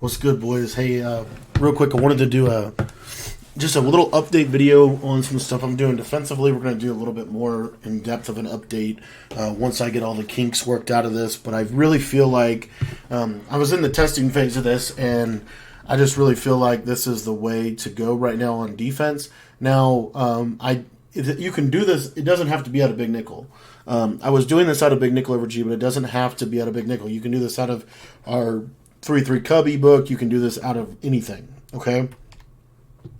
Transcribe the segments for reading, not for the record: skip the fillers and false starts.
What's good, boys? Hey, real quick, I wanted to do just a little update video on some stuff I'm doing defensively. We're going to do a little bit more in depth of an update once I get all the kinks worked out of this. But I really feel like I was in the testing phase of this, and I just really feel like this is the way to go right now on defense. Now, you can do this. It doesn't have to be out of big nickel. I was doing this out of big nickel over G, but it doesn't have to be out of big nickel. You can do this out of our 3-3 Cub ebook. You can do this out of anything, okay?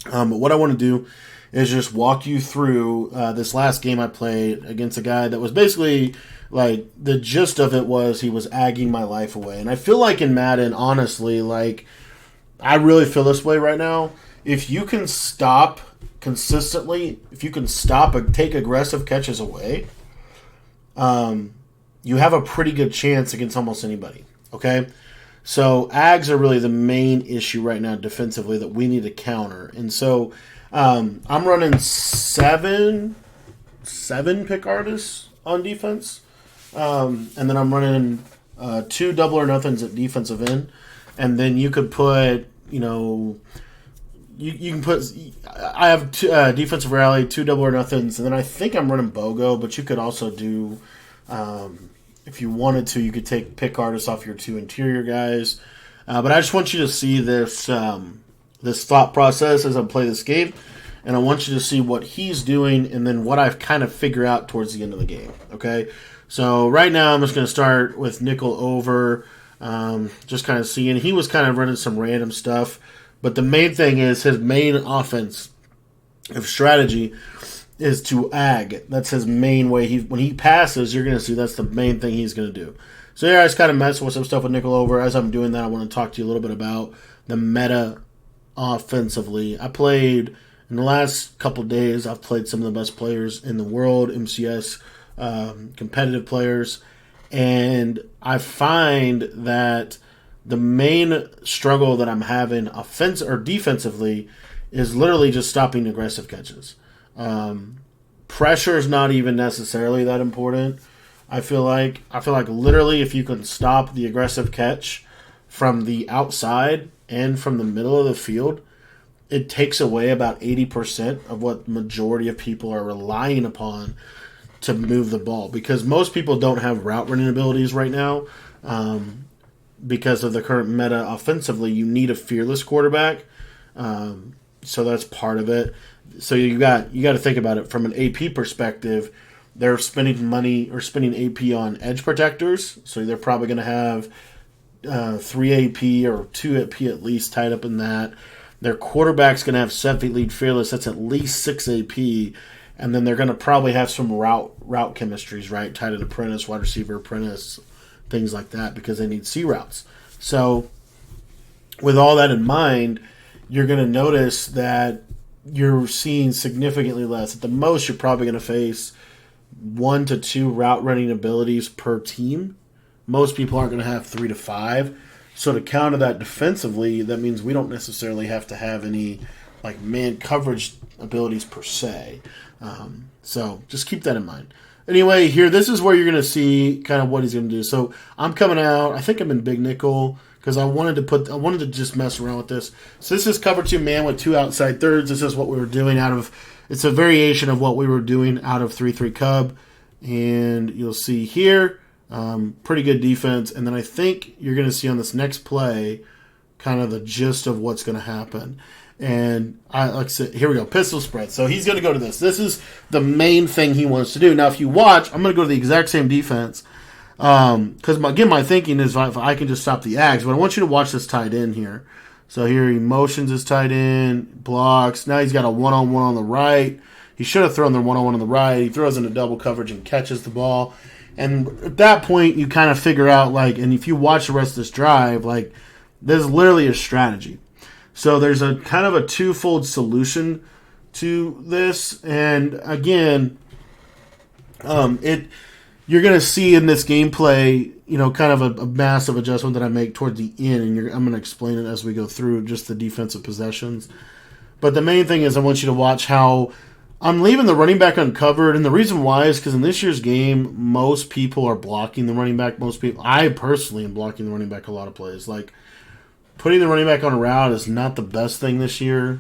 But what I want to do is just walk you through this last game I played against a guy that was basically, like, the gist of it was he was agging my life away. And I feel like in Madden, honestly, like, I really feel this way right now. If you can stop consistently, if you can stop and take aggressive catches away, you have a pretty good chance against almost anybody, okay? So ags are really the main issue right now defensively that we need to counter. And so I'm running seven pick artists on defense. And then I'm running 2 double or nothings at defensive end. And then you could put, you can put, I have defensive rally, 2 double or nothings. And then I think I'm running BOGO, but you could also do, if you wanted to, you could take pick artists off your 2 interior guys. But I just want you to see this this thought process as I play this game. And I want you to see what he's doing and then what I've kind of figured out towards the end of the game. Okay? So right now I'm just going to start with nickel over. Just kind of seeing. He was kind of running some random stuff. But the main thing is his main offense of strategy is to ag. That's his main way. When he passes, you're going to see that's the main thing he's going to do. So yeah, I just kind of messing with some stuff with nickel over. As I'm doing that, I want to talk to you a little bit about the meta offensively. I played, in the last couple days, I've played some of the best players in the world, MCS, competitive players, and I find that the main struggle that I'm having defensively is literally just stopping aggressive catches. Pressure is not even necessarily that important. I feel like literally if you can stop the aggressive catch from the outside and from the middle of the field, it takes away about 80% of what majority of people are relying upon to move the ball, because most people don't have route running abilities right now. Because of the current meta offensively, you need a fearless quarterback. So that's part of it. So you got to think about it from an AP perspective. They're spending money or spending AP on edge protectors, so they're probably going to have 3 AP or 2 AP at least tied up in that. Their quarterback's going to have 7 feet lead fearless. That's at least 6 AP, and then they're going to probably have some route chemistries, right, tied in apprentice, wide receiver apprentice, things like that, because they need C routes. So with all that in mind, you're going to notice that you're seeing significantly less. At the most, you're probably going to face 1 to 2 route running abilities per team. Most people aren't going to have 3 to 5. So to counter that defensively, that means we don't necessarily have to have any like man coverage abilities per se. So just keep that in mind. Anyway, here, this is where you're going to see kind of what he's going to do. So I'm coming out. I think I'm in big nickel because I wanted to just mess around with this. So this is cover 2 man with 2 outside thirds. This is what we were doing it's a variation of what we were doing out of 3-3 Cub. And you'll see here, pretty good defense. And then I think you're going to see on this next play kind of the gist of what's going to happen. And like I said, here we go, pistol spread. So he's going to go to this. This is the main thing he wants to do. Now, if you watch, I'm going to go to the exact same defense. Because, again, my thinking is if I can just stop the ags. But I want you to watch this tight end here. So here he motions his tight end, blocks. Now he's got a one-on-one on the right. He should have thrown the one-on-one on the right. He throws into double coverage and catches the ball. And at that point, you kind of figure out, like, and if you watch the rest of this drive, like, there's literally a strategy. So there's a kind of a twofold solution to this. And again, you're going to see in this gameplay, kind of a massive adjustment that I make toward the end. And I'm going to explain it as we go through just the defensive possessions. But the main thing is I want you to watch how I'm leaving the running back uncovered. And the reason why is because in this year's game, most people are blocking the running back. I personally am blocking the running back a lot of plays. Like, putting the running back on a route is not the best thing this year.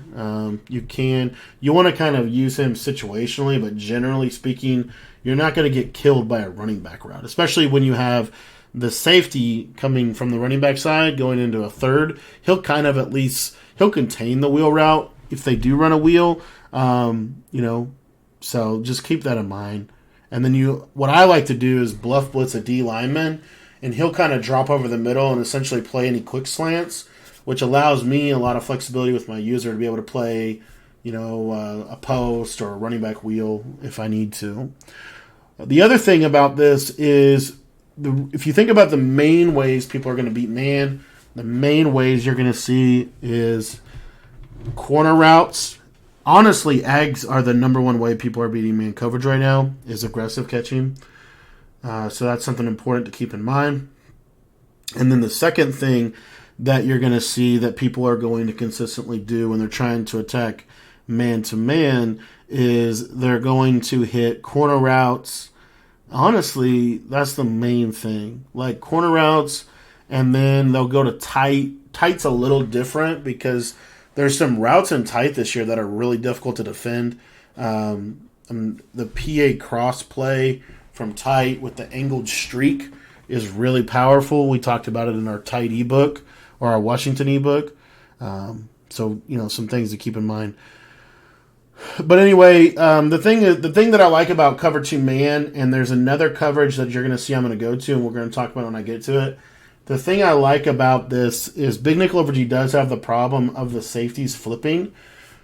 You want to kind of use him situationally, but generally speaking, you're not going to get killed by a running back route, especially when you have the safety coming from the running back side going into a third. He'll kind of he'll contain the wheel route if they do run a wheel, so just keep that in mind. And then what I like to do is bluff blitz a D lineman, and he'll kind of drop over the middle and essentially play any quick slants, which allows me a lot of flexibility with my user to be able to play, a post or a running back wheel if I need to. The other thing about this is, if you think about the main ways people are going to beat man, the main ways you're going to see is corner routes. Honestly, Ags are the number one way people are beating man coverage right now, is aggressive catching. So that's something important to keep in mind. And then the second thing that you're going to see that people are going to consistently do when they're trying to attack man-to-man is they're going to hit corner routes. Honestly, that's the main thing. Like corner routes, and then they'll go to tight. Tight's a little different because there's some routes in tight this year that are really difficult to defend. The PA cross play from tight with the angled streak is really powerful. We talked about it in our tight ebook or our Washington ebook. So some things to keep in mind. But anyway, the thing that I like about cover 2 man, and there's another coverage that you're going to see I'm going to go to, and we're going to talk about when I get to it. The thing I like about this is big nickel over G does have the problem of the safeties flipping,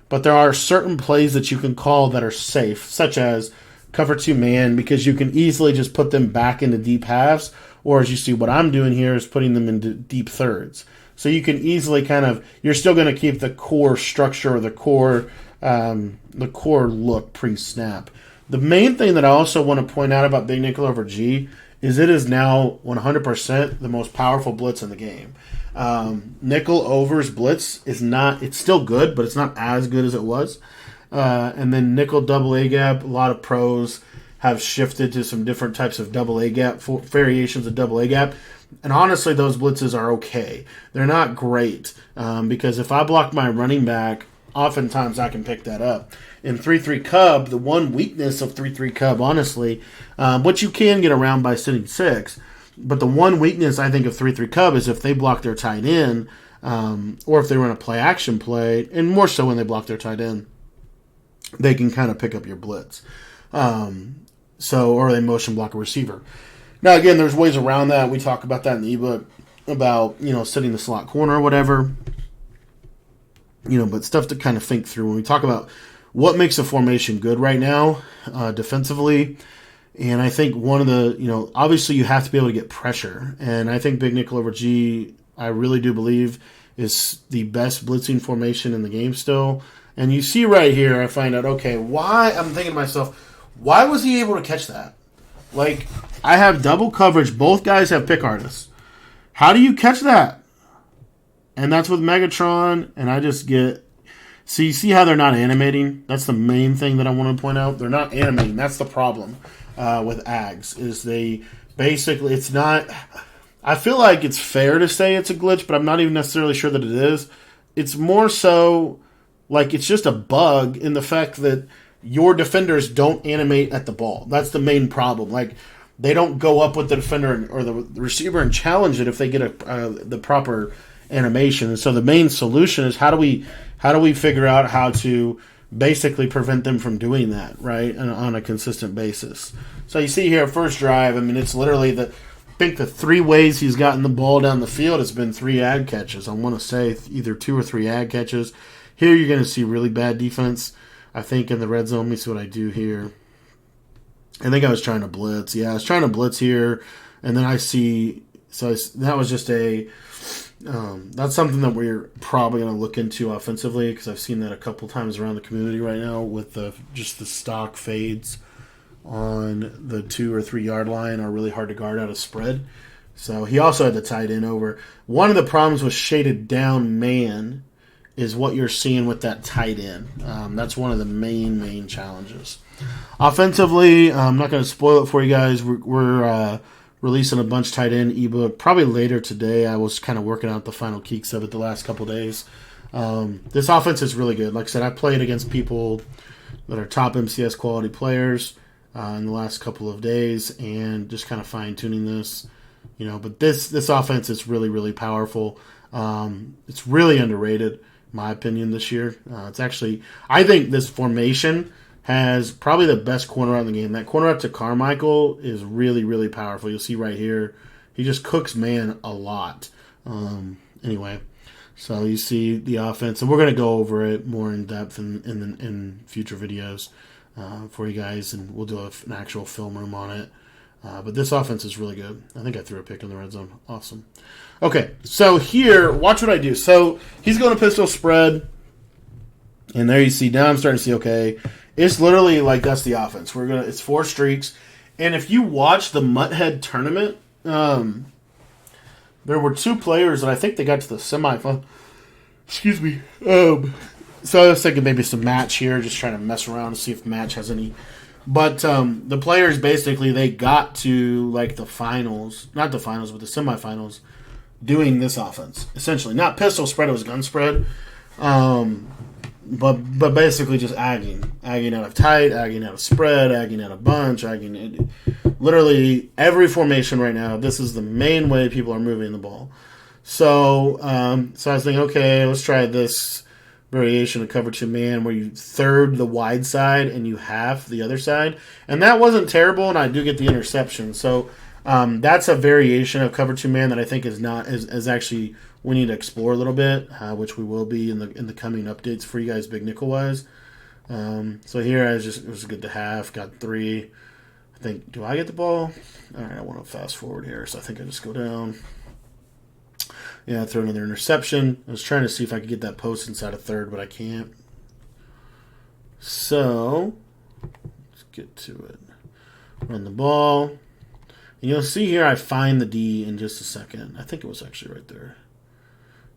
but there are certain plays that you can call that are safe, such as cover 2 man, because you can easily just put them back into deep halves, or as you see what I'm doing here is putting them into deep thirds. So you can easily you're still going to keep the core structure or the core look pre-snap. The main thing that I also want to point out about big nickel over G is it is now 100% the most powerful blitz in the game. Nickel overs blitz it's still good, but it's not as good as it was. And then nickel double A gap, a lot of pros have shifted to some different types of double A gap, variations of double A gap. And honestly, those blitzes are okay. They're not great because if I block my running back, oftentimes I can pick that up. In 3-3 Cub, the one weakness of 3-3 Cub, honestly, which you can get around by sitting 6, but the one weakness I think of 3-3 Cub is if they block their tight end or if they run a play-action play, and more so when they block their tight end, they can kind of pick up your blitz. Or they motion block a receiver. Now, again, there's ways around that. We talk about that in the ebook about, sitting the slot corner or whatever. But stuff to kind of think through when we talk about what makes a formation good right now defensively. And I think one of the, obviously you have to be able to get pressure. And I think big nickel over G, I really do believe, is the best blitzing formation in the game still. And you see right here, I find out, okay, why? I'm thinking to myself, why was he able to catch that? Like, I have double coverage. Both guys have pick artists. How do you catch that? And that's with Megatron, and I just get... So you see how they're not animating? That's the main thing that I want to point out. They're not animating. That's the problem with Ags, is they basically... It's not... I feel like it's fair to say it's a glitch, but I'm not even necessarily sure that it is. It's more so like it's just a bug in the fact that your defenders don't animate at the ball. That's the main problem. Like, they don't go up with the defender or the receiver and challenge it if they get the proper animation. And so the main solution is how do we figure out how to basically prevent them from doing that, right, on a consistent basis. So you see here, first drive, I mean, it's literally I think the 3 ways he's gotten the ball down the field has been 3 ag catches. I want to say either 2 or 3 ag catches. Here you're going to see really bad defense. I think in the red zone, let me see what I do here. I think I was trying to blitz. Yeah, I was trying to blitz here, and then I see. That was just that's something that we're probably going to look into offensively because I've seen that a couple times around the community right now with just the stock fades on the 2 or 3 yard line are really hard to guard out of spread. So he also had the tight end over. One of the problems with shaded down man is what you're seeing with that tight end. That's one of the main challenges. Offensively, I'm not going to spoil it for you guys. We're releasing a bunch tight end ebook probably later today. I was kind of working out the final kinks of it the last couple days. This offense is really good. Like I said, I played against people that are top MCS quality players in the last couple of days, and just kind of fine tuning this. But this offense is really, really powerful. It's really underrated, in my opinion, this year. It's actually, I think this formation has probably the best corner out in the game. That corner out to Carmichael is really, really powerful. You'll see right here, he just cooks man a lot. Anyway, so you see the offense, and we're going to go over it more in depth in future videos for you guys, and we'll do an actual film room on it. But this offense is really good. I think I threw a pick in the red zone. Awesome. Okay, so here, watch what I do. So he's going to pistol spread, and there you see, now I'm starting to see, okay, it's literally like that's the offense. It's 4 streaks, and if you watch the Mutthead tournament, there were 2 players that I think they got to the semifinal. Excuse me. So I was thinking maybe some match here, just trying to mess around to see if match has any. But the players basically, they got to like the finals, not the finals, but the semifinals, doing this offense essentially. Not pistol spread, it was gun spread. But basically just agging out of tight, agging out of spread, agging out of bunch, literally every formation right now. This is the main way people are moving the ball. So I was thinking, okay, let's try this variation of cover 2 man where you third the wide side and you half the other side, and that wasn't terrible, and I do get the interception. So that's a variation of cover 2 man that I think is actually we need to explore a little bit, which we will be in the coming updates for you guys, big nickel wise. So here it was good to have, got 3. I think, do I get the ball? All right, I want to fast forward here, so I think I just go down. Yeah, throw another interception. I was trying to see if I could get that post inside of third, but I can't. So let's get to it. Run the ball. And you'll see here I find the D in just a second. I think it was actually right there.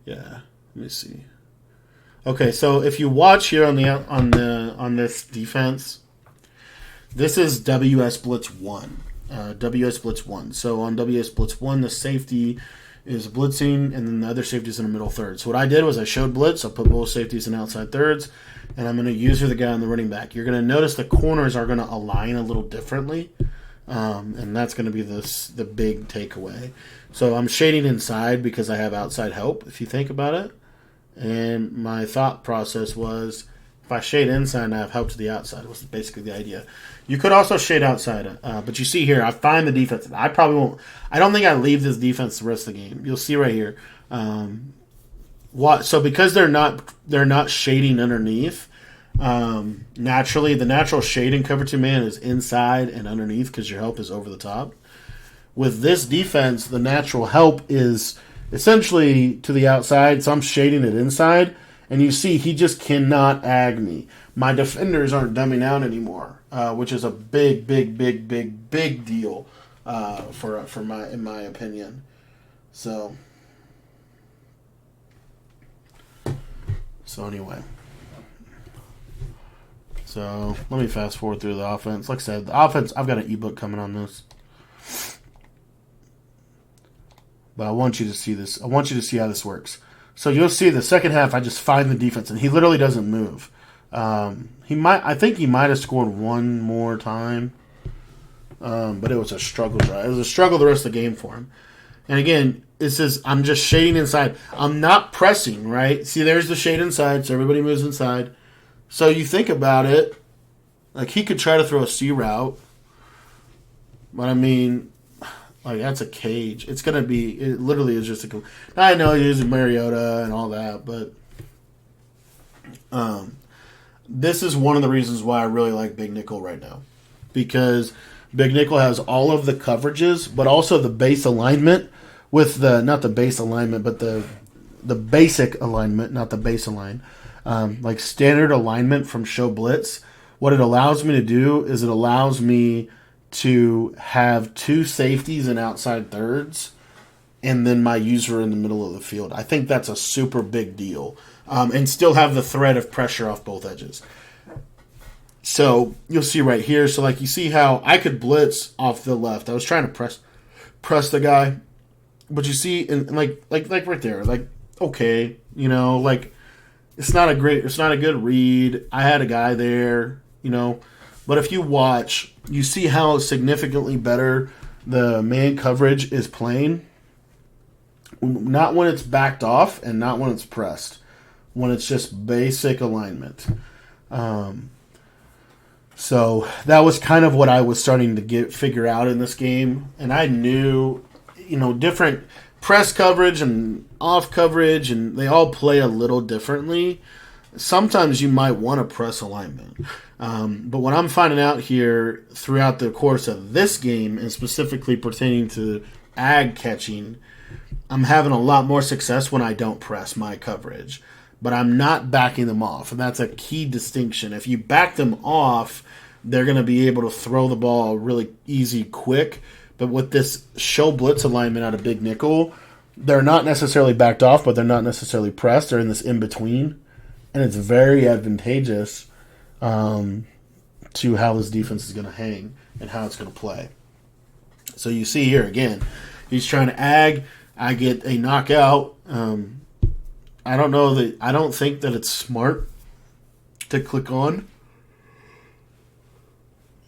Yeah, let me see. Okay, so if you watch here on this defense, this is WS Blitz 1. WS Blitz 1. So on WS Blitz 1, the safety is blitzing, and then the other safety is in the middle third. So what I did was I showed blitz. I'll put both safeties in outside thirds, and I'm going to use the guy on the running back. You're going to notice the corners are going to align a little differently, and that's going to be the big takeaway. So I'm shading inside because I have outside help, if you think about it. And my thought process was, if I shade inside and I have help to the outside, was basically the idea. You could also shade outside, but you see here, I find the defense. I probably won't. I don't think I leave this defense the rest of the game. You'll see right here. So because they're not shading underneath, naturally the natural shading cover 2 man is inside and underneath because your help is over the top. With this defense, the natural help is essentially to the outside, so I'm shading it inside. And you see, he just cannot ag me. My defenders aren't dumbing out anymore, which is a big deal in my opinion. So anyway. So let me fast forward through the offense. Like I said, the offense, I've got an ebook coming on this. But I want you to see this. I want you to see how this works. So you'll see the second half, I just find the defense, and he literally doesn't move. I think he might have scored one more time, but it was a struggle drive. It was a struggle the rest of the game for him. And again, it says I'm just shading inside. I'm not pressing, right? See, there's the shade inside, so everybody moves inside. So you think about it, like he could try to throw a C route, but I mean, like, that's a cage. It's going to be, it literally is just a, I know he's using Mariota and all that, but this is one of the reasons why I really like Big Nickel right now. Because Big Nickel has all of the coverages, but also the base alignment with not the base alignment, but the basic alignment, not the base align. Like standard alignment from Show Blitz. What it allows me to do is it allows me to have 2 safeties and outside thirds, and then my user in the middle of the field. I think that's a super big deal, and still have the threat of pressure off both edges. So you'll see right here. So like you see how I could blitz off the left. I was trying to press the guy. But you see, and like right there, like, okay, you know, like, it's not a good read. I had a guy there, you know, but if you watch, you see how significantly better the man coverage is playing. Not when it's backed off and not when it's pressed. When it's just basic alignment. So that was kind of what I was starting to figure out in this game. And I knew, you know, different press coverage and off coverage, and they all play a little differently. Sometimes you might want to press alignment. But what I'm finding out here throughout the course of this game, and specifically pertaining to ag catching, I'm having a lot more success when I don't press my coverage. But I'm not backing them off, and that's a key distinction. If you back them off, they're going to be able to throw the ball really easy, quick. But with this show blitz alignment out of Big Nickel, they're not necessarily backed off, but they're not necessarily pressed. They're in this in-between, and it's very advantageous to how this defense is going to hang and how it's going to play. So you see here, again, he's trying to ag. I get a knockout. I don't think that it's smart to click on,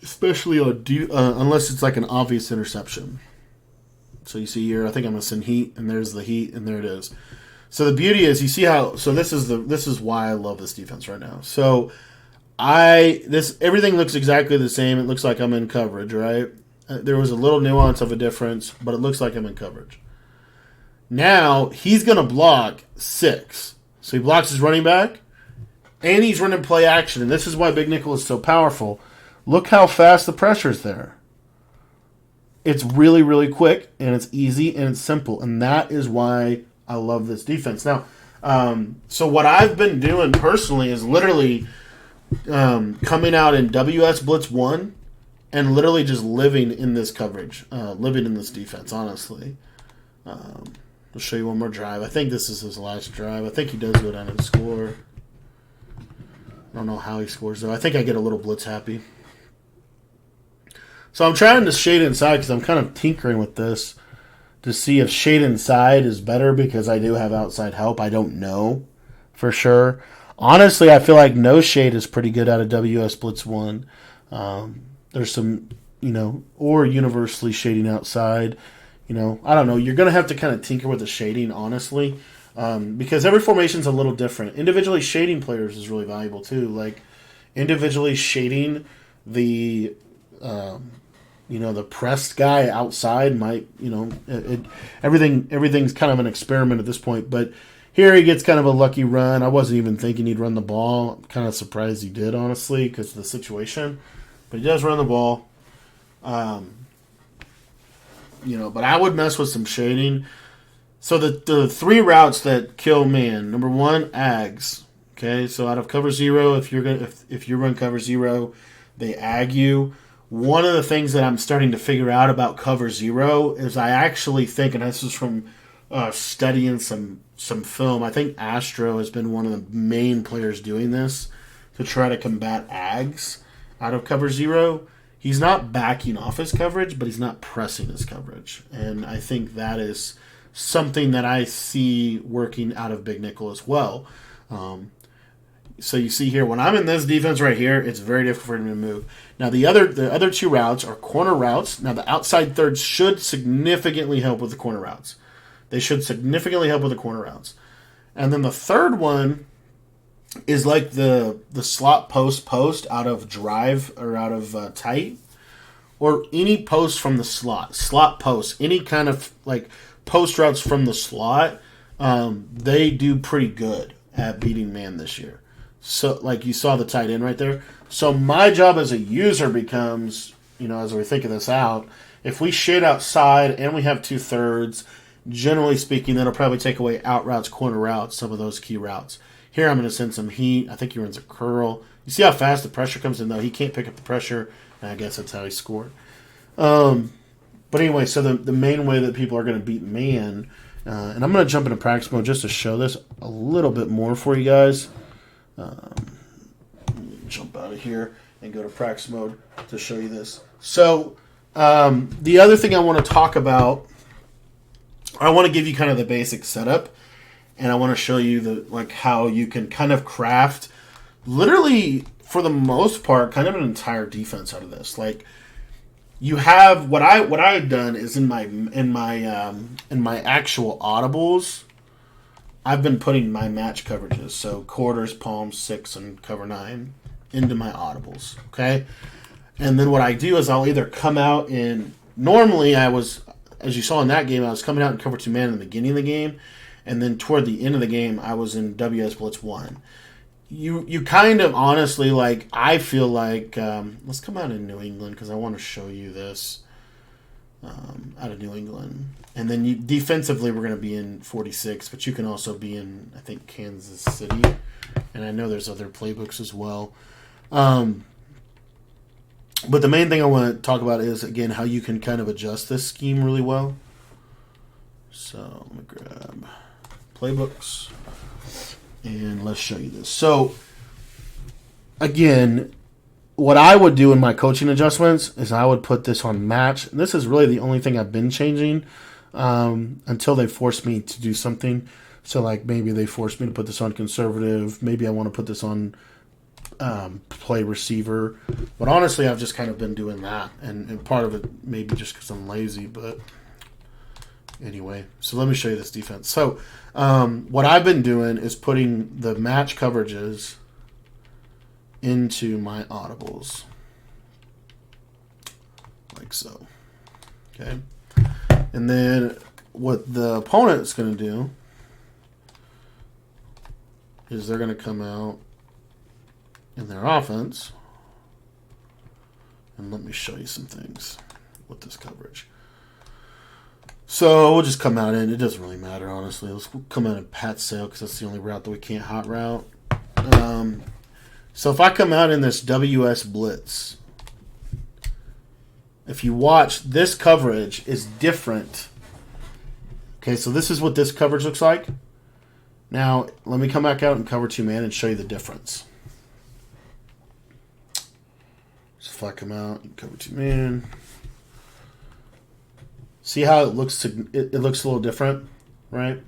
especially on unless it's like an obvious interception. So you see here, I think I'm gonna send heat, and there's the heat, and there it is. So the beauty is, you see how. So this is why I love this defense right now. So everything looks exactly the same. It looks like I'm in coverage, right? There was a little nuance of a difference, but it looks like I'm in coverage. Now he's gonna block 6. So he blocks his running back, and he's running play action. And this is why Big Nickel is so powerful. Look how fast the pressure is there. It's really, really quick, and it's easy, and it's simple. And that is why I love this defense. Now, so what I've been doing personally is literally coming out in WS Blitz 1 and literally just living in this coverage, living in this defense, honestly. I'll show you one more drive. I think this is his last drive. I think he does go down and score. I don't know how he scores, though. I think I get a little blitz happy. So I'm trying to shade inside because I'm kind of tinkering with this to see if shade inside is better because I do have outside help. I don't know for sure. Honestly, I feel like no shade is pretty good out of WS Blitz 1. There's some, or universally shading outside. I don't know. You're going to have to kind of tinker with the shading, honestly, because every formation's a little different. Individually shading players is really valuable, too. Like, individually shading the, the pressed guy outside might, everything's kind of an experiment at this point. But here he gets kind of a lucky run. I wasn't even thinking he'd run the ball. I'm kind of surprised he did, honestly, because of the situation. But he does run the ball. But I would mess with some shading. So the 3 routes that kill man. Number 1, ags. Okay, so out of cover 0, if you run cover 0, they ag you. One of the things that I'm starting to figure out about cover 0 is I actually think, and this is from studying some film, I think Astro has been one of the main players doing this to try to combat ags out of cover 0. He's not backing off his coverage, but he's not pressing his coverage. And I think that is something that I see working out of Big Nickel as well. So you see here, when I'm in this defense right here, it's very difficult for him to move. Now, the other 2 routes are corner routes. Now, the outside thirds should significantly help with the corner routes. They should significantly help with the corner routes. And then the third one is like the slot post out of drive or out of tight, or any post from the slot post, any kind of like post routes from the slot, they do pretty good at beating man this year. So like you saw the tight end right there. So my job as a user becomes, as we're thinking this out, if we shade outside and we have 2/3, generally speaking, that'll probably take away out routes, corner routes, some of those key routes. Here I'm going to send some heat. I think he runs a curl. You see how fast the pressure comes in, though? He can't pick up the pressure, and I guess that's how he scored. But anyway, so the main way that people are going to beat man, and I'm going to jump into practice mode just to show this a little bit more for you guys. Jump out of here and go to practice mode to show you this. So The other thing I want to talk about, I want to give you kind of the basic setup, and I want to show you how you can kind of craft, literally for the most part, kind of an entire defense out of this. Like, you have what I had done is in my actual audibles, I've been putting my match coverages, so quarters, palms, 6, and cover 9 into my audibles. Okay, and then what I do is I'll either come out in, normally I was, as you saw in that game, I was coming out in cover 2 man in the beginning of the game, and then toward the end of the game I was in WS Blitz 1. You kind of honestly, like, I feel like, let's come out in New England because I want to show you this out of New England. And then defensively we're going to be in 46, but you can also be in, I think, Kansas City. And I know there's other playbooks as well. But the main thing I want to talk about is, again, how you can kind of adjust this scheme really well. So let me grab playbooks. And let's show you this. So, again, what I would do in my coaching adjustments is I would put this on match. And this is really the only thing I've been changing until they force me to do something. So, like, maybe they force me to put this on conservative. Maybe I want to put this on play receiver. But honestly, I've just kind of been doing that. And part of it maybe just because I'm lazy, but... Anyway, so let me show you this defense. So, what I've been doing is putting the match coverages into my audibles. Like so. Okay? And then what the opponent's going to do is they're going to come out in their offense. And let me show you some things with this coverage. So we'll just come out in. It doesn't really matter, honestly. Let's come out in pat sail because that's the only route that we can't hot route. So if I come out in this WS Blitz, if you watch, this coverage is different. Okay, so this is what this coverage looks like. Now, let me come back out in cover 2 man and show you the difference. So if I come out in cover 2 man... See how it looks? It looks a little different, right?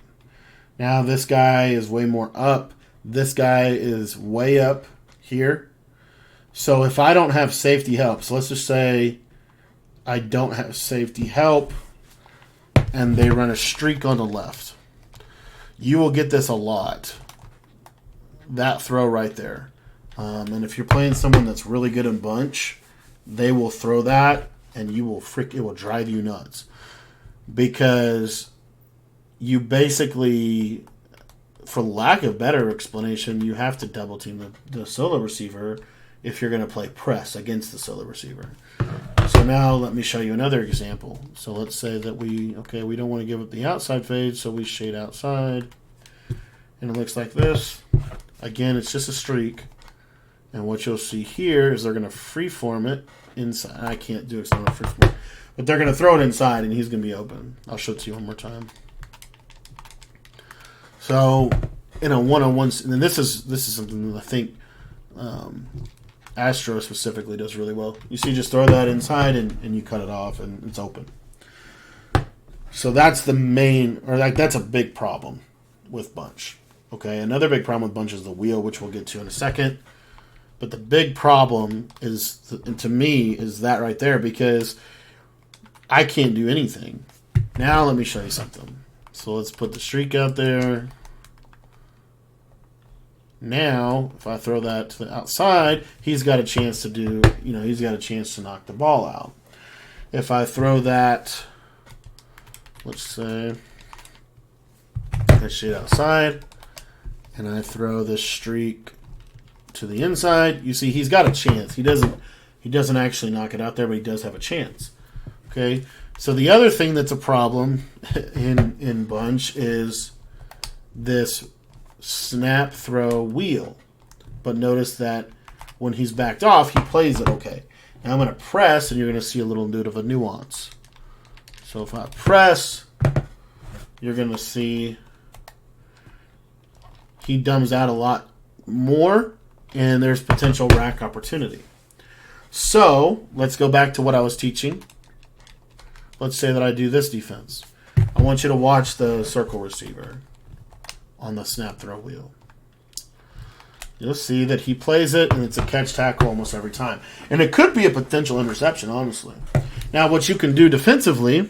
Now this guy is way more up. This guy is way up here. So if I don't have safety help, so let's just say I don't have safety help, and they run a streak on the left, you will get this a lot. That throw right there. And if you're playing someone that's really good in bunch, they will throw that, and you will it will drive you nuts. Because you basically, for lack of better explanation, you have to double team the solo receiver if you're going to play press against the solo receiver. So now let me show you another example. So let's say that we don't want to give up the outside fade, so we shade outside. And it looks like this. Again, it's just a streak. And what you'll see here is they're going to freeform it inside. I can't do it because I'm not freeform. But they're going to throw it inside, and he's going to be open. I'll show it to you one more time. So, in a one-on-one, and this is something that I think Astro specifically does really well. You see, just throw that inside, and you cut it off, and it's open. So that's the main, or that's a big problem with bunch. Okay, another big problem with bunch is the wheel, which we'll get to in a second. But the big problem is, to me, is that right there, because I can't do anything. Now let me show you something. So let's put the streak out there. Now, if I throw that to the outside, he's got a chance to do, he's got a chance to knock the ball out. If I throw that, let's say, I shade outside, and I throw this streak to the inside, you see he's got a chance. He doesn't actually knock it out there, but he does have a chance. Okay, so the other thing that's a problem in bunch is this snap throw wheel. But notice that when he's backed off, he plays it okay. Now I'm going to press, and you're going to see a little bit of a nuance. So if I press, you're going to see he dumbs out a lot more, and there's potential rack opportunity. So let's go back to what I was teaching. let's say that I do this defense. I want you to watch the circle receiver on the snap throw wheel. You'll see that he plays it, and it's a catch tackle almost every time. And it could be a potential interception, honestly. Now, what you can do defensively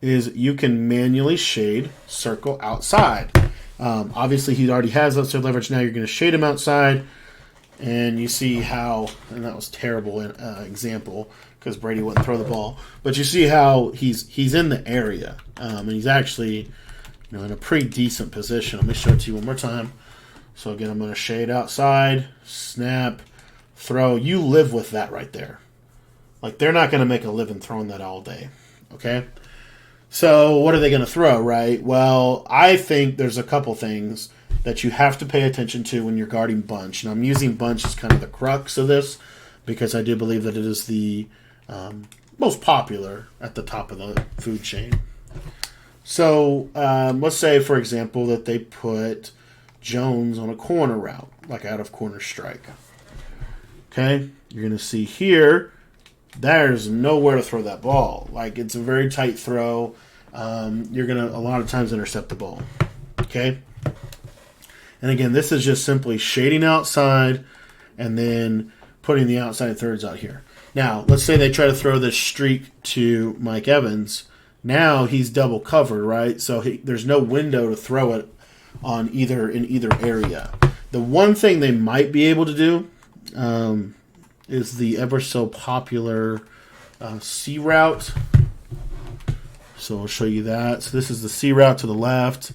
is you can manually shade circle outside. Obviously, he already has outside leverage. Now you're going to shade him outside, and you see how, and that was a terrible example because Brady wouldn't throw the ball. But you see how he's in the area, and he's actually in a pretty decent position. Let me show it to you one more time. So again, I'm going to shade outside, snap, throw. You live with that right there. Like, they're not going to make a living throwing that all day, okay? So what are they going to throw, right? Well, I think there's a couple things that you have to pay attention to when you're guarding bunch. And I'm using bunch as kind of the crux of this because I do believe that it is the most popular at the top of the food chain. So let's say, for example, that they put Jones on a corner route, like out of corner strike. Okay, you're going to see here, there's nowhere to throw that ball. Like, it's a very tight throw. You're going to, a lot of times, intercept the ball. Okay? And again, this is just simply shading outside and then putting the outside thirds out here. Now, let's say they try to throw this streak to Mike Evans. Now he's double covered, right? So there's no window to throw it on in either area. The one thing they might be able to do is the ever so popular C route. So I'll show you that. So this is the C route to the left.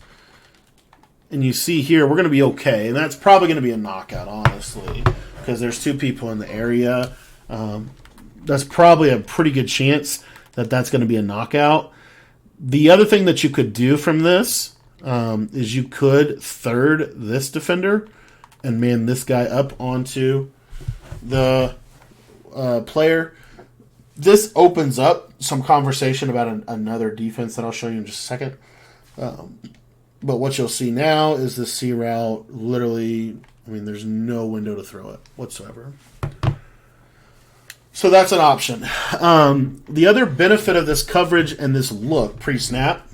And you see here, we're going to be okay. And that's probably going to be a knockout, honestly, because there's two people in the area. That's probably a pretty good chance that that's going to be a knockout. The other thing that you could do from this is you could third this defender and man this guy up onto the player. This opens up some conversation about another defense that I'll show you in just a second. But what you'll see now is the C route. Literally, there's no window to throw it whatsoever. So that's an option. The other benefit of this coverage and this look pre-snap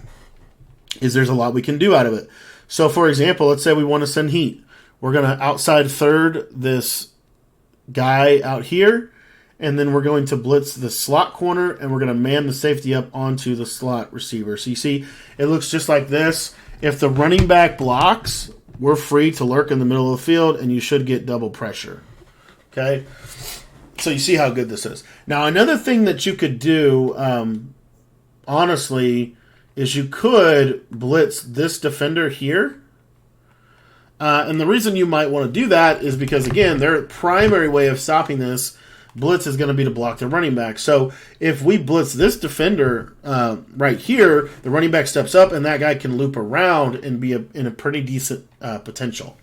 is there's a lot we can do out of it. So, for example, let's say we want to send heat. We're going to outside third this guy out here, and then we're going to blitz the slot corner, and we're going to man the safety up onto the slot receiver. So you see, it looks just like this. If the running back blocks, we're free to lurk in the middle of the field, and you should get double pressure. Okay? So you see how good this is. Now, another thing that you could do, honestly, is you could blitz this defender here. And the reason you might want to do that is because, again, their primary way of stopping this blitz is going to be to block the running back. So if we blitz this defender right here, the running back steps up and that guy can loop around and be in a pretty decent potential.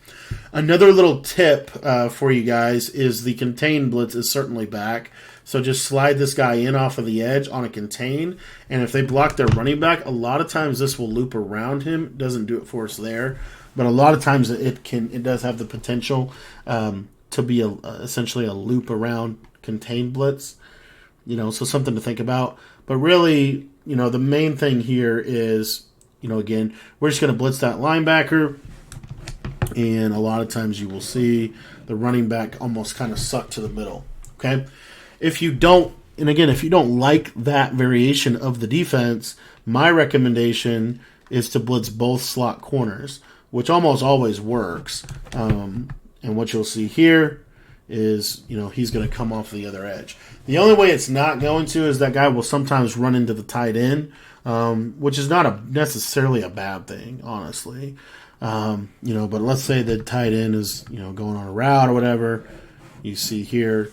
Another little tip for you guys is the contain blitz is certainly back. So just slide this guy in off of the edge on a contain, and if they block their running back, a lot of times this will loop around him. It doesn't do it for us there, but a lot of times it does have the potential to be essentially a loop around contain blitz. So something to think about. But really, the main thing here is, again, we're just going to blitz that linebacker. And a lot of times you will see the running back almost kind of suck to the middle. Okay? If you don't like that variation of the defense, my recommendation is to blitz both slot corners, which almost always works. And what you'll see here is, he's going to come off the other edge. The only way it's not going to is that guy will sometimes run into the tight end, which is not necessarily a bad thing, honestly. But let's say the tight end is, going on a route or whatever. You see here,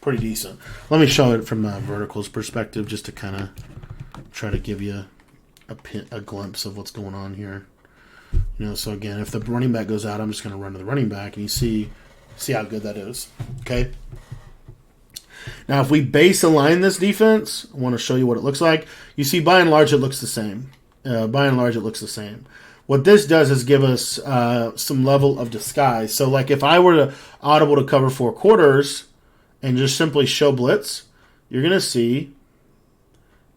pretty decent. Let me show it from a verticals perspective just to kind of try to give you a glimpse of what's going on here. So again, if the running back goes out, I'm just going to run to the running back, and you see how good that is. Okay. Now, if we base align this defense, I want to show you what it looks like. You see, by and large, it looks the same. What this does is give us some level of disguise. So, like, if I were to audible to cover 4 quarters and just simply show blitz, you're going to see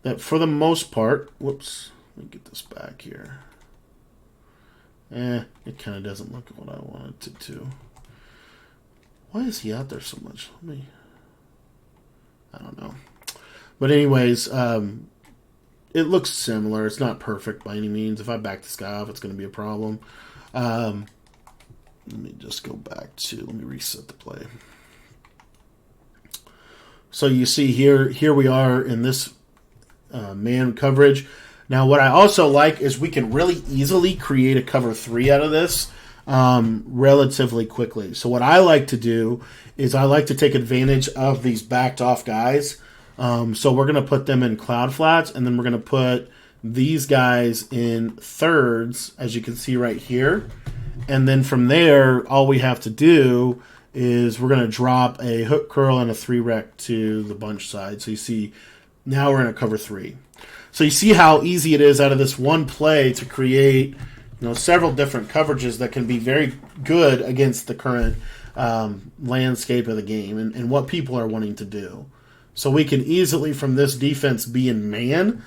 that for the most part, whoops, let me get this back here. It kind of doesn't look what I wanted it to. Why is he out there so much? I don't know. But anyways, it looks similar. It's not perfect by any means. If I back this guy off, it's going to be a problem. Let me just go back to, let me reset the play. So you see here we are in this man coverage. Now what I also like is we can really easily create a cover 3 out of this relatively quickly. So what I like to do is I like to take advantage of these backed off guys. So we're going to put them in cloud flats, and then we're going to put these guys in thirds, as you can see right here. And then from there, all we have to do is we're going to drop a hook curl and a 3-rec to the bunch side. So you see, now we're in a cover 3. So you see how easy it is out of this one play to create, several different coverages that can be very good against the current landscape of the game and what people are wanting to do. So we can easily, from this defense, be in man,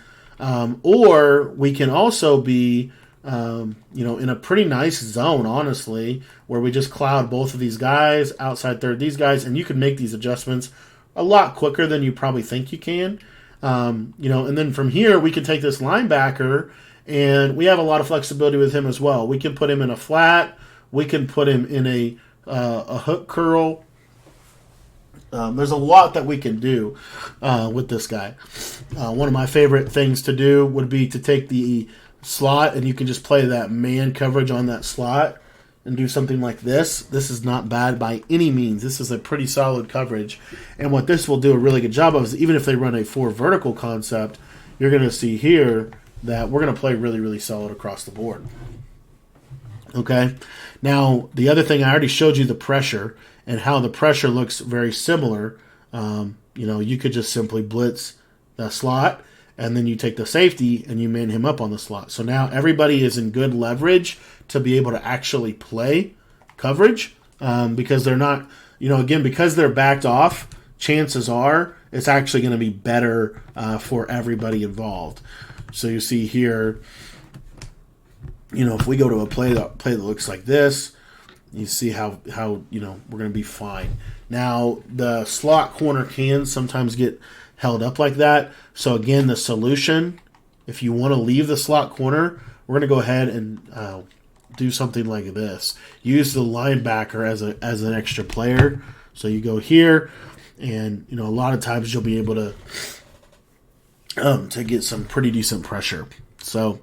or we can also be, in a pretty nice zone, honestly, where we just cloud both of these guys, outside third these guys, and you can make these adjustments a lot quicker than you probably think you can. And then from here, we can take this linebacker, and we have a lot of flexibility with him as well. We can put him in a flat. We can put him in a hook curl. There's a lot that we can do with this guy. One of my favorite things to do would be to take the slot, and you can just play that man coverage on that slot and do something like this. This is not bad by any means. This is a pretty solid coverage. And what this will do a really good job of is even if they run a 4 vertical concept, you're going to see here that we're going to play really, really solid across the board. Okay? Now, the other thing, I already showed you the pressure and how the pressure looks very similar. You could just simply blitz the slot, and then you take the safety and you man him up on the slot. So now everybody is in good leverage to be able to actually play coverage because they're not, because they're backed off, chances are it's actually going to be better for everybody involved. So you see here, if we go to a play that looks like this, you see how we're going to be fine. Now, the slot corner can sometimes get held up like that. So again, the solution, if you want to leave the slot corner, we're going to go ahead and do something like this. Use the linebacker as an extra player. So you go here, and a lot of times you'll be able to get some pretty decent pressure. So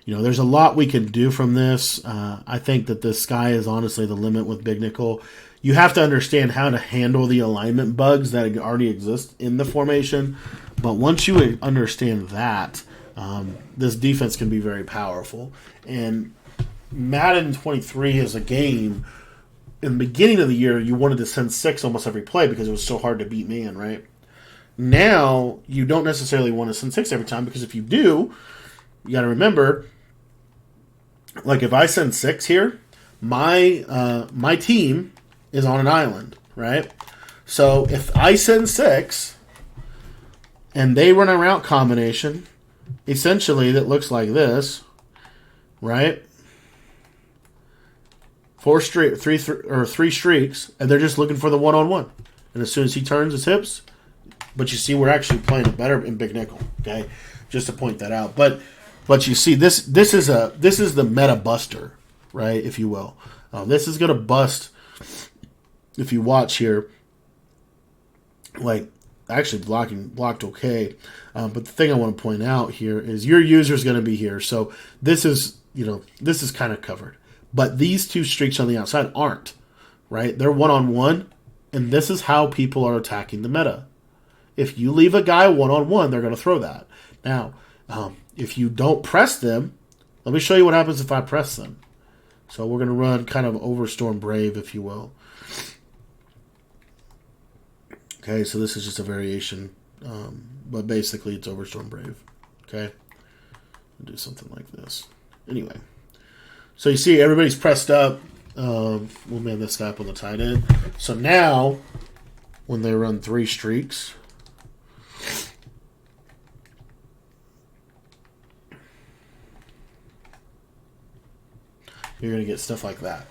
there's a lot we can do from this. I think that the sky is honestly the limit with Big Nickel. You have to understand how to handle the alignment bugs that already exist in the formation. But once you understand that, this defense can be very powerful. And Madden 23 is a game, in the beginning of the year, you wanted to send 6 almost every play because it was so hard to beat man, right? Now, you don't necessarily want to send 6 every time because if you do, you got to remember, like if I send 6 here, my team is on an island, right? So if I send 6 and they run a route combination, essentially that looks like this, right? 3 streaks, and they're just looking for the one-on-one. And as soon as he turns his hips, but you see we're actually playing it better in Big Nickel, okay? Just to point that out. But you see this is the meta buster, right, if you will. This is going to bust. If you watch here, like actually blocked okay, but the thing I want to point out here is your user is going to be here. So this is kind of covered, but these 2 streaks on the outside aren't, right? They're one-on-one, and this is how people are attacking the meta. If you leave a guy one-on-one, they're going to throw that. Now, if you don't press them, let me show you what happens if I press them. So we're going to run kind of Overstorm Brave, if you will. Okay, so this is just a variation, but basically it's Overstorm Brave. Okay, I'll do something like this. Anyway, so you see everybody's pressed up. We'll man this guy up on the tight end. So now, when they run 3 streaks, you're going to get stuff like that.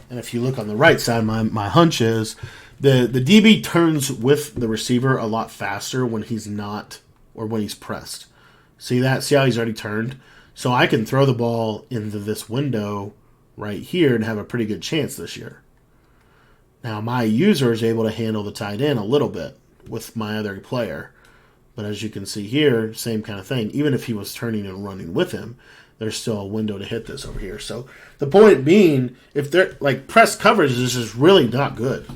And if you look on the right side, my hunch is the DB turns with the receiver a lot faster when he's not, or when he's pressed. See that? See how he's already turned? So I can throw the ball into this window right here and have a pretty good chance this year. Now my user is able to handle the tight end a little bit with my other player. But as you can see here, same kind of thing. Even if he was turning and running with him, there's still a window to hit this over here. So the point being, if they're like press coverage is just really not good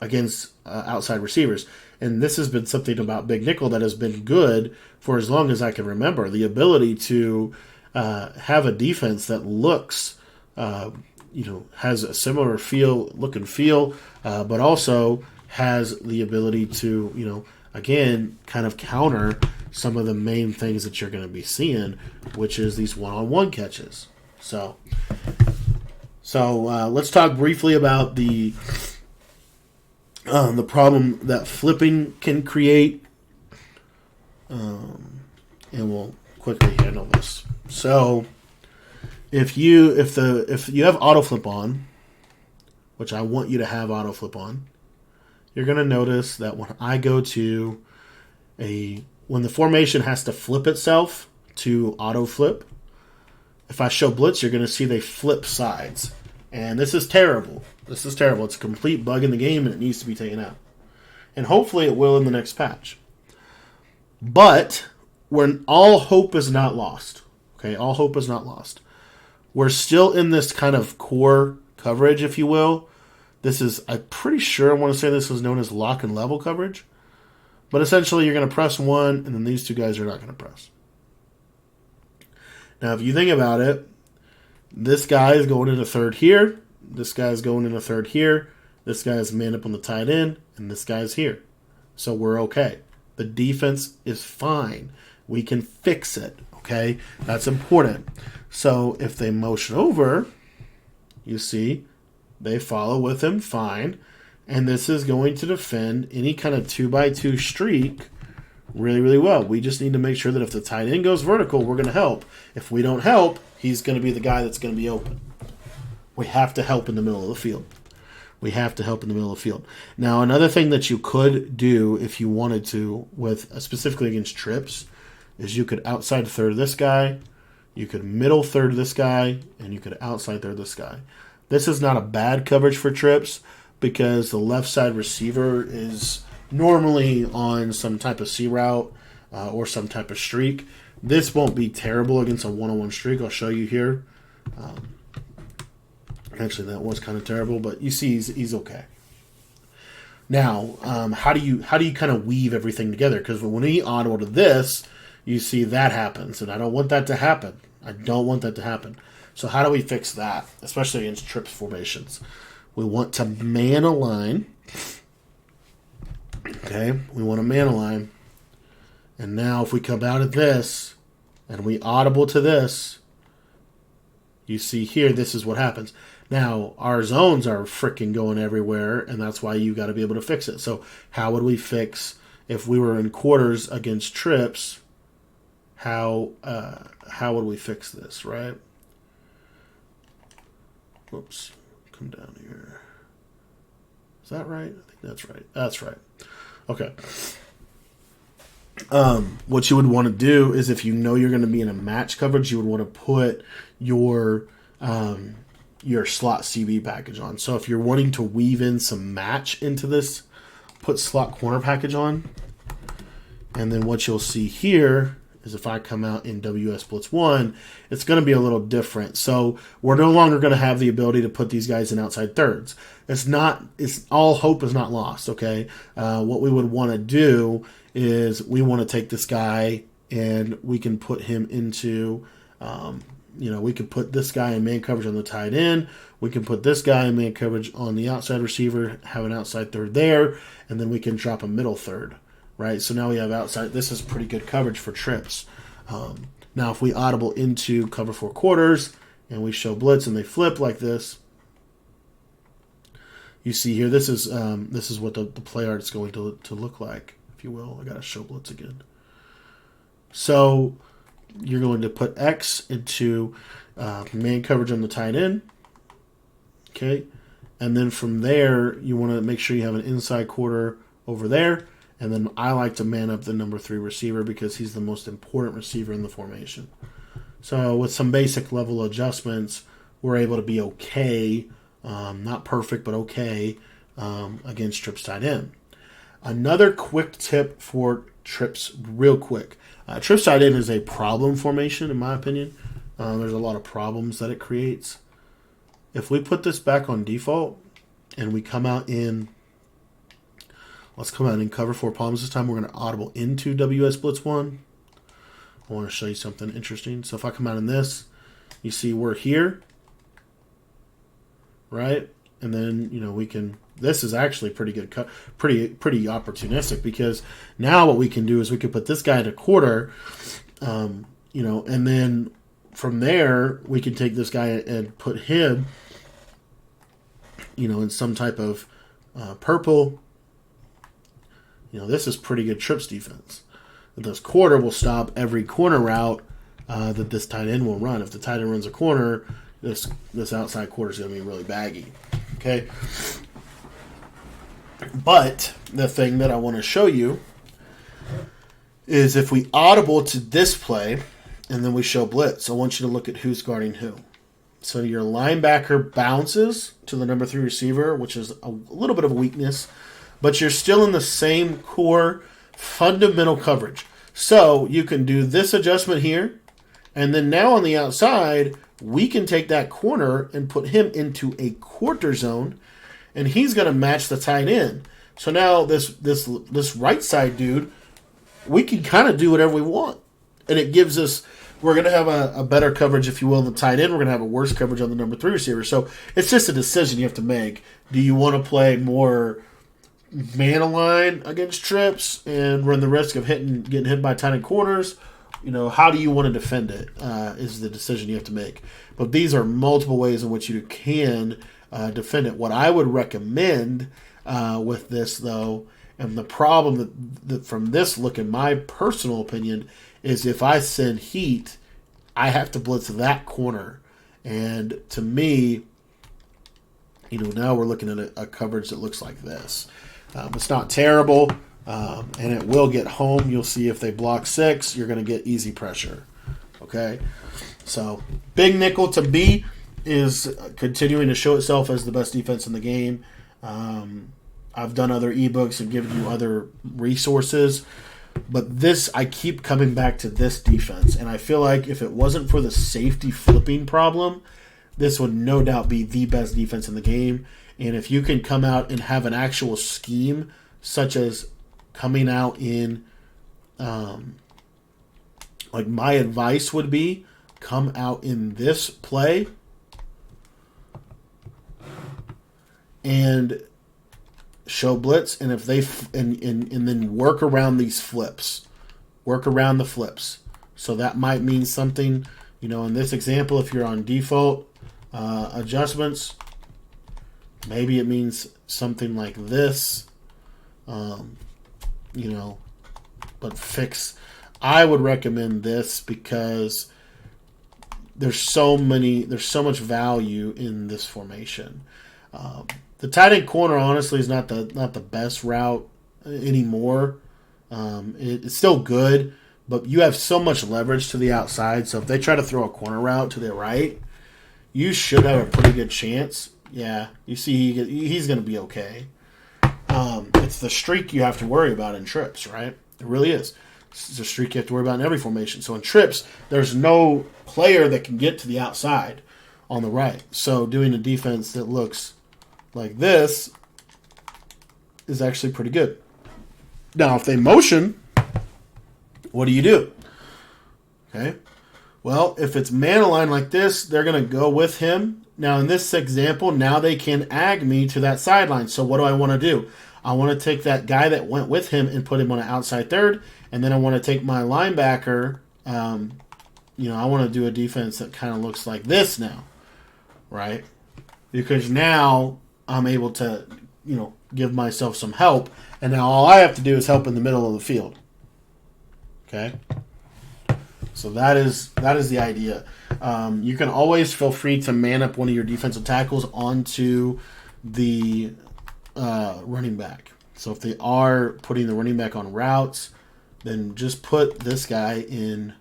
against outside receivers. And this has been something about Big Nickel that has been good for as long as I can remember. The ability to have a defense that looks, has a similar look and feel, but also has the ability to, again, kind of counter some of the main things that you're going to be seeing, which is these one-on-one catches. So let's talk briefly about the problem that flipping can create, and we'll quickly handle this. So if you have auto flip on, which I want you to have auto flip on, you're going to notice that when I go to when the formation has to flip itself to auto flip, if I show blitz, you're going to see they flip sides. And this is terrible. This is terrible. It's a complete bug in the game, and it needs to be taken out. And hopefully it will in the next patch. But when all hope is not lost, okay, all hope is not lost. We're still in this kind of core coverage, if you will. This is, I'm pretty sure I want to say this is known as lock and level coverage. But essentially you're going to press one, and then these two guys are not going to press. Now, if you think about it, this guy is going into third here. This guy is going into third here. This guy is man up on the tight end, and this guy is here. So we're okay. The defense is fine. We can fix it, okay? That's important. So if they motion over, you see, they follow with him, fine. And this is going to defend any kind of 2x2 streak really, really well. We just need to make sure that if the tight end goes vertical, we're going to help. If we don't help, he's going to be the guy that's going to be open. We have to help in the middle of the field. We have to help in the middle of the field. Now, another thing that you could do if you wanted to, with specifically against trips, is you could outside third this guy, you could middle third this guy, and you could outside third this guy. This is not a bad coverage for trips because the left side receiver is normally on some type of C route or some type of streak. This won't be terrible against a one-on-one streak. I'll show you here. Actually, that was kind of terrible, but you see he's okay. Now, how do you kind of weave everything together? Because when we auto to this, you see that happens, and I don't want that to happen. I don't want that to happen. So how do we fix that, especially against trips formations? We want to man align. Okay, we want to man align. And now if we come out of this and we audible to this, you see here, this is what happens. Now, our zones are freaking going everywhere, and that's why you got to be able to fix it. So how would we fix, if we were in quarters against trips, how would we fix this, right? Whoops, come down here. Is that right? I think that's right. That's right. Okay. What you would want to do is, if you know you're going to be in a match coverage, you would want to put your slot CB package on. So if you're wanting to weave in some match into this, put slot corner package on. And then what you'll see here is if I come out in WS Blitz 1, it's going to be a little different. So we're no longer going to have the ability to put these guys in outside thirds. It's all hope is not lost, okay? What we would want to do is we want to take this guy and we can put him into, we could put this guy in man coverage on the tight end. We can put this guy in man coverage on the outside receiver, have an outside third there, and then we can drop a middle third. Right, so now we have outside. This is pretty good coverage for trips. Now, if we audible into cover 4 quarters and we show blitz and they flip like this, you see here. This is what the play art is going to look like, if you will. I got to show blitz again. So you're going to put X into man coverage on the tight end. Okay. And then from there, you want to make sure you have an inside quarter over there. And then I like to man up the number 3 receiver because he's the most important receiver in the formation. So with some basic level adjustments, we're able to be okay, not perfect, but okay against trips tight end. Another quick tip for trips, real quick. Trips tight end is a problem formation, in my opinion. There's a lot of problems that it creates. If we put this back on default and we come out in, let's come out in cover 4 palms this time. We're going to audible into WS Blitz 1. I want to show you something interesting. So if I come out in this, you see we're here, right? And then, we can, this is actually pretty good, pretty opportunistic, because now what we can do is we can put this guy at a quarter, and then from there we can take this guy and put him, in some type of purple. This is pretty good trips defense. This quarter will stop every corner route that this tight end will run. If the tight end runs a corner, this outside quarter is going to be really baggy. Okay. But the thing that I want to show you is if we audible to this play and then we show blitz, I want you to look at who's guarding who. So your linebacker bounces to the number 3 receiver, which is a little bit of a weakness, but you're still in the same core fundamental coverage. So you can do this adjustment here, and then now on the outside, we can take that corner and put him into a quarter zone, and he's going to match the tight end. So now this right side dude, we can kind of do whatever we want. And it gives us, we're going to have a better coverage, if you will, on the tight end. We're going to have a worse coverage on the number 3 receiver. So it's just a decision you have to make. Do you want to play more man-aligned against trips and run the risk of getting hit by tight end corners? How do you want to defend it is the decision you have to make. But these are multiple ways in which you can defend it. What I would recommend with this, though, and the problem that from this look, in my personal opinion, is if I send heat, I have to blitz that corner. And to me, now we're looking at a coverage that looks like this. It's not terrible, and it will get home. You'll see if they block 6, you're going to get easy pressure. Okay? So, big nickel to B is continuing to show itself as the best defense in the game. I've done other ebooks and given you other resources, but this, I keep coming back to this defense, and I feel like if it wasn't for the safety flipping problem, this would no doubt be the best defense in the game. And if you can come out and have an actual scheme, such as coming out in, like my advice would be, come out in this play and show blitz, and if they and then work around these flips, work around the flips. So that might mean something, in this example, if you're on default adjustments, maybe it means something like this, but fix. I would recommend this because there's so much value in this formation. The tight end corner, honestly, is not the best route anymore. It's still good, but you have so much leverage to the outside. So if they try to throw a corner route to the right, you should have a pretty good chance. Yeah, you see, he's going to be okay. It's the streak you have to worry about in trips, right? It really is. It's a streak you have to worry about in every formation. So in trips, there's no player that can get to the outside on the right. So doing a defense that looks like this is actually pretty good. Now, if they motion, what do? Okay. Well, if it's man aligned like this, they're going to go with him. Now, in this example, now they can ag me to that sideline. So what do I want to do? I want to take that guy that went with him and put him on an outside third, and then I want to take my linebacker. I want to do a defense that kind of looks like this now, right? Because now I'm able to, give myself some help, and now all I have to do is help in the middle of the field. Okay? So that is the idea. You can always feel free to man up one of your defensive tackles onto the running back. So if they are putting the running back on routes, then just put this guy in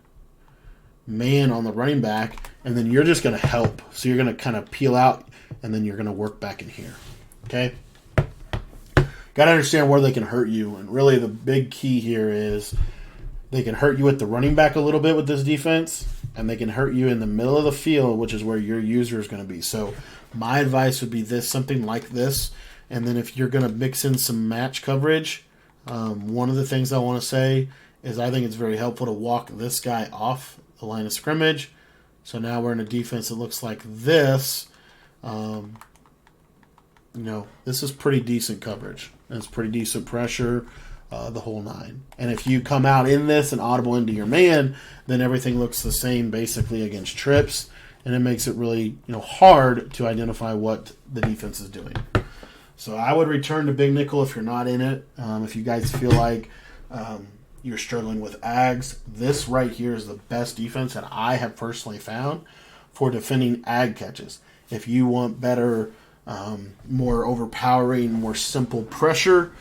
man on the running back, and then you're just going to help. So you're going to kind of peel out, and then you're going to work back in here. Okay? Got to understand where they can hurt you, and really the big key here is they can hurt you at the running back a little bit with this defense, and they can hurt you in the middle of the field, which is where your user is going to be. So my advice would be something like this, and then if you're going to mix in some match coverage, one of the things I want to say is I think it's very helpful to walk this guy off the line of scrimmage. So now we're in a defense that looks like this. This is pretty decent coverage. And it's pretty decent pressure, the whole nine. And if you come out in this and audible into your man, then everything looks the same basically against trips. And it makes it really hard to identify what the defense is doing. So I would return to big nickel if you're not in it. If you guys feel like you're struggling with Ags, this right here is the best defense that I have personally found for defending Ag catches. If you want better, more overpowering, more simple pressure,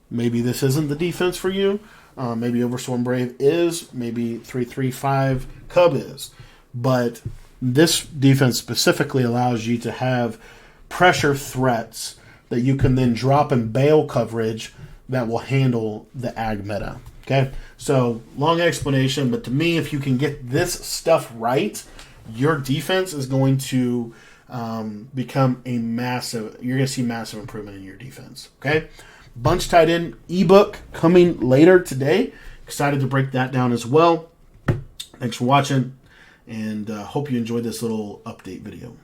maybe this isn't the defense for you. Maybe Overstorm Brave is. Maybe 3-3-5 Cub is. But this defense specifically allows you to have pressure threats that you can then drop in bail coverage that will handle the Ag meta. Okay, so long explanation, but to me, if you can get this stuff right, your defense is going to become you're going to see massive improvement in your defense. Okay, Bunch Tight End ebook coming later today. Excited to break that down as well. Thanks for watching, and hope you enjoyed this little update video.